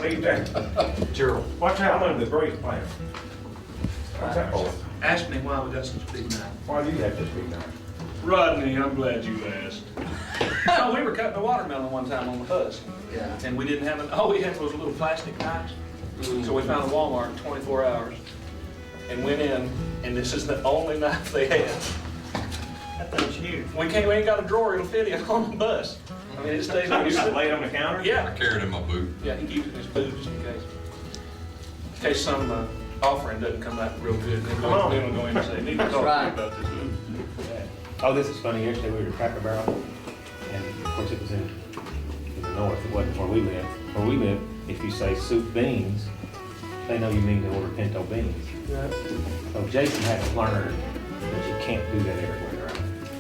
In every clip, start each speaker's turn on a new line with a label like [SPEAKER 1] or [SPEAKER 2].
[SPEAKER 1] TJ,
[SPEAKER 2] Gerald.
[SPEAKER 1] watch out under the Braves plant. What's that for?
[SPEAKER 2] Ask me why we got such a big night.
[SPEAKER 1] Why do you have this big night?
[SPEAKER 2] Rodney, I'm glad you asked. Oh, we were cutting a watermelon one time on the bus.
[SPEAKER 3] Yeah.
[SPEAKER 2] And we didn't have all we had was little plastic knives. So we found a Walmart in 24 hours and went in, and this is the only knife they had.
[SPEAKER 4] That thing's huge.
[SPEAKER 2] We ain't got a drawer, it'll fit it on the bus. I mean, it stays
[SPEAKER 1] So
[SPEAKER 2] on
[SPEAKER 1] you
[SPEAKER 2] your
[SPEAKER 1] just lay it on the counter?
[SPEAKER 2] Yeah.
[SPEAKER 5] I carried it in my boot.
[SPEAKER 2] Yeah, he keeps it in his boot just in case. In case some offering doesn't come out real good, then we'll go in and say, need to talk to you about this.
[SPEAKER 6] Oh, this is funny. Yesterday we were at Cracker Barrel, and of course it was in the north. It wasn't where we live. Where we live, if you say soup beans, they know you mean to order pinto beans.
[SPEAKER 4] Right.
[SPEAKER 6] So Jason had to learn that you can't do that everywhere.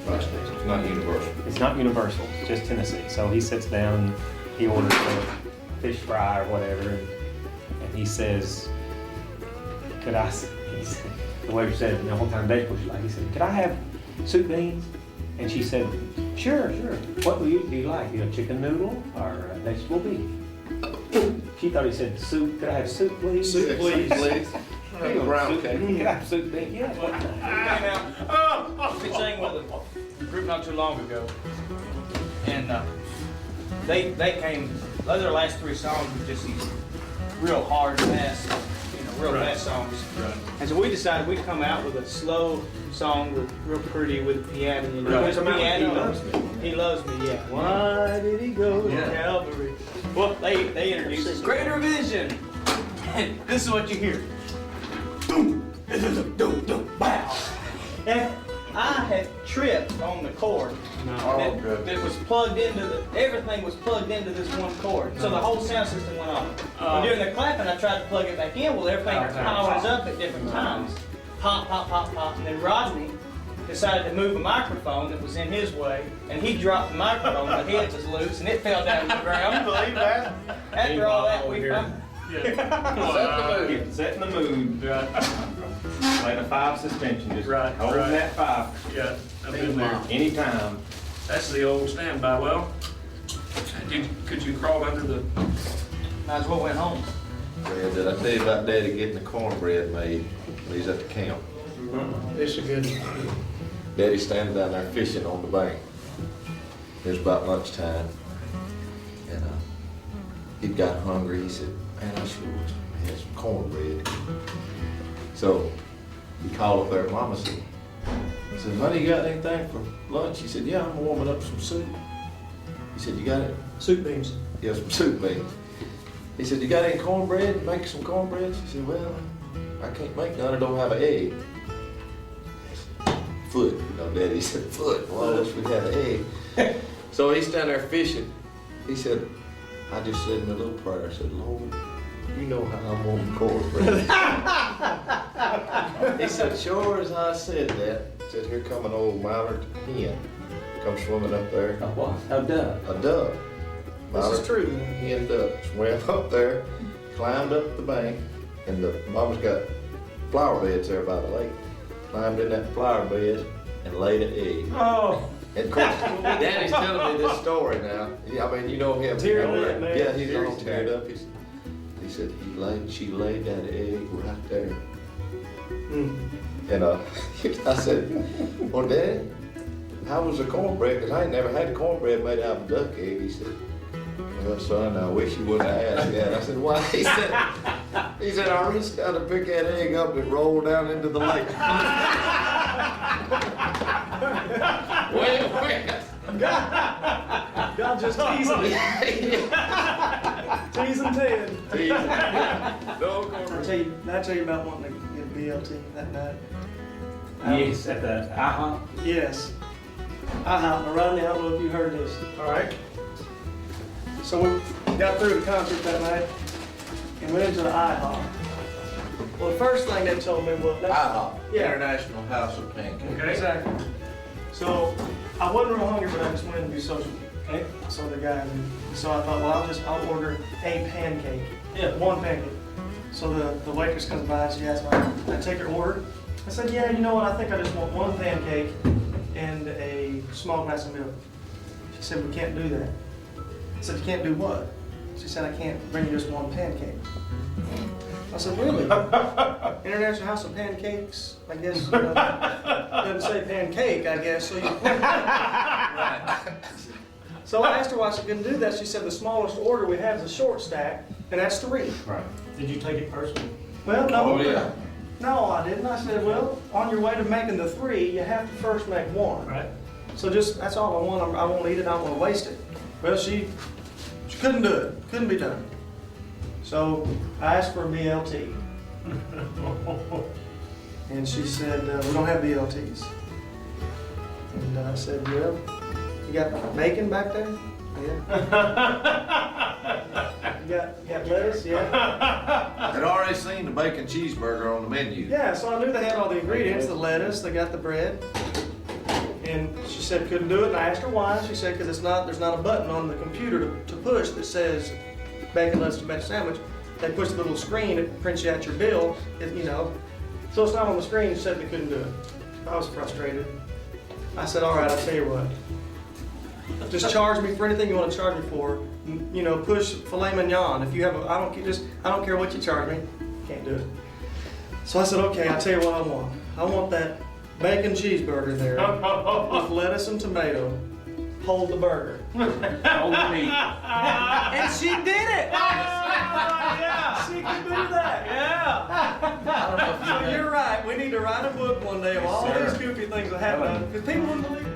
[SPEAKER 6] Right?
[SPEAKER 5] It's not universal.
[SPEAKER 6] It's not universal. It's just Tennessee. So he sits down, he orders a fish fry or whatever, and he says, "Could I?" He said, the waiter said the whole time Dave was like, he said, "Could I have soup beans?" And she said, "Sure, sure. What do you like? You know, chicken noodle or vegetable beef?" She thought he said soup. "Could I have soup, please?"
[SPEAKER 3] Soup, please.
[SPEAKER 6] Hey,
[SPEAKER 3] Brown
[SPEAKER 6] soup.
[SPEAKER 3] cake.
[SPEAKER 6] Could I have soup beans? Yeah.
[SPEAKER 4] We sang with a group not too long ago, and they came. Those are the last three songs were just these real hard, fast, real fast songs.
[SPEAKER 2] Right.
[SPEAKER 4] And so we decided we'd come out with a slow song with real pretty with piano. You know,
[SPEAKER 2] Right.
[SPEAKER 4] there's a piano.
[SPEAKER 1] He Loves Me.
[SPEAKER 4] He loves me. Yeah. Why did he go
[SPEAKER 2] Yeah.
[SPEAKER 4] to Calvary? Well, they introduced this greater vision, and this is what you hear. Boom, dum, dum, bow. And I had tripped on the cord. That was plugged into everything was plugged into this one cord. So the whole sound system went off. But during the clapping, I tried to plug it back in. Well, everything powers up at different times. Pop, pop, pop, pop. And then Rodney decided to move a microphone that was in his way, and he dropped the microphone. The head was loose, and it fell down to the ground. You believe that? After all that, we found.
[SPEAKER 1] Setting the mood.
[SPEAKER 2] Right.
[SPEAKER 1] Playing a 5 suspension, just
[SPEAKER 2] Right,
[SPEAKER 1] holding
[SPEAKER 2] right.
[SPEAKER 1] that 5
[SPEAKER 2] Yeah, I've been there.
[SPEAKER 1] anytime.
[SPEAKER 2] That's the old standby. Well, could you crawl under the?
[SPEAKER 4] Might as well went home.
[SPEAKER 3] Yeah, did I tell you about Daddy getting the cornbread made when he's at the camp?
[SPEAKER 4] This is good.
[SPEAKER 3] Daddy's standing down there fishing on the bank. It was about lunchtime, and he'd got hungry. He said, "Man, I sure wish I had some cornbread." So he called up there. Mama said, "Honey, you got anything for lunch?" He said, "Yeah, I'm warming up some soup." He said, "You got it?"
[SPEAKER 4] Soup beans.
[SPEAKER 3] Yeah, some soup beans. He said, "You got any cornbread? Make some cornbread?" She said, "Well, I can't make none. I don't have an egg." Foot, Daddy said, "Foot. Well, I wish we had an egg." So he's down there fishing. He said, I just said in a little prayer, I said, "Lord, you know how I'm wanting cornbread." He said, "Sure as I said that," said, "here come an old mallard hen. Come swimming up there.
[SPEAKER 6] A what? A dove.
[SPEAKER 3] A dove.
[SPEAKER 4] This is true.
[SPEAKER 3] Hen dove. Swam up there, climbed up the bank, and the mama's got flower beds there by the lake. Climbed in that flower bed and laid an egg.
[SPEAKER 4] Oh.
[SPEAKER 3] And of course, Daddy's telling me this story now. I mean, you know him.
[SPEAKER 4] Teared up, man.
[SPEAKER 3] Yeah, he's all teared up. He said she laid that egg right there. And I said, "Well, Daddy, how was the cornbread? Because I ain't never had cornbread made out of a duck egg." He said, "Well, son, I wish you wouldn't have asked that." I said, "Why?" He said, "I reached down to pick that egg up and it rolled down into the lake."
[SPEAKER 4] Y'all just teasing me. Teasing Ted.
[SPEAKER 3] No cornbread.
[SPEAKER 4] Did I tell you about wanting to get BLT that night?
[SPEAKER 6] Yes, at the IHOP.
[SPEAKER 4] Yes. Now Rodney, I don't know if you heard this. All right. So we got through the concert that night and went into the IHOP. Well, the first thing they told me was
[SPEAKER 3] IHOP,
[SPEAKER 4] Yeah.
[SPEAKER 3] International House of Pancakes.
[SPEAKER 4] Exactly. So I wasn't real hungry, but I just wanted to be social. Okay. So the guy, so I thought, well, I'll order a pancake. Yeah, one pancake. So the waitress comes by and she asks me, I take her order. I said, yeah, you know what? I think I just want one pancake and a small glass of milk. She said, we can't do that. I said, you can't do what?
[SPEAKER 5] She said, I can't bring you just one pancake. I said, really? International House of Pancakes, I guess, doesn't say pancake, I guess, so you. So I asked her why she couldn't do that. She said the smallest order we have is a short stack, and that's 3.
[SPEAKER 6] Right.
[SPEAKER 1] Did you take it personally?
[SPEAKER 5] Well, no.
[SPEAKER 3] Oh, yeah.
[SPEAKER 5] No, I didn't. I said, well, on your way to making the 3, you have to first make 1.
[SPEAKER 1] Right.
[SPEAKER 5] So just, that's all I want. I won't eat it, I don't want to waste it. Well, she couldn't do it. Couldn't be done. So I asked for a BLT. And she said, we don't have BLTs. And I said, well, you got bacon back there? Yeah. You got lettuce? Yeah.
[SPEAKER 3] I'd already seen the bacon cheeseburger on the menu.
[SPEAKER 5] Yeah, so I knew they had all the ingredients, the lettuce, they got the bread. And she said couldn't do it, and I asked her why. She said because there's not a button on the computer to push that says bacon, lettuce, tomato sandwich. They push the little screen, it prints you out your bill, you know. So it's not on the screen, she said they couldn't do it. I was frustrated. I said, all right, I'll tell you what. Just charge me for anything you want to charge me for. You know, push filet mignon. If you have I don't care what you charge me. Can't do it. So I said, okay, I'll tell you what I want. I want that bacon cheeseburger there with lettuce and tomato. Hold the burger.
[SPEAKER 2] Hold the meat.
[SPEAKER 4] And she did it!
[SPEAKER 5] Yeah, she can do that. Yeah. So you're right. We need to write a book one day of all these goofy things that happen. Because people wouldn't believe it.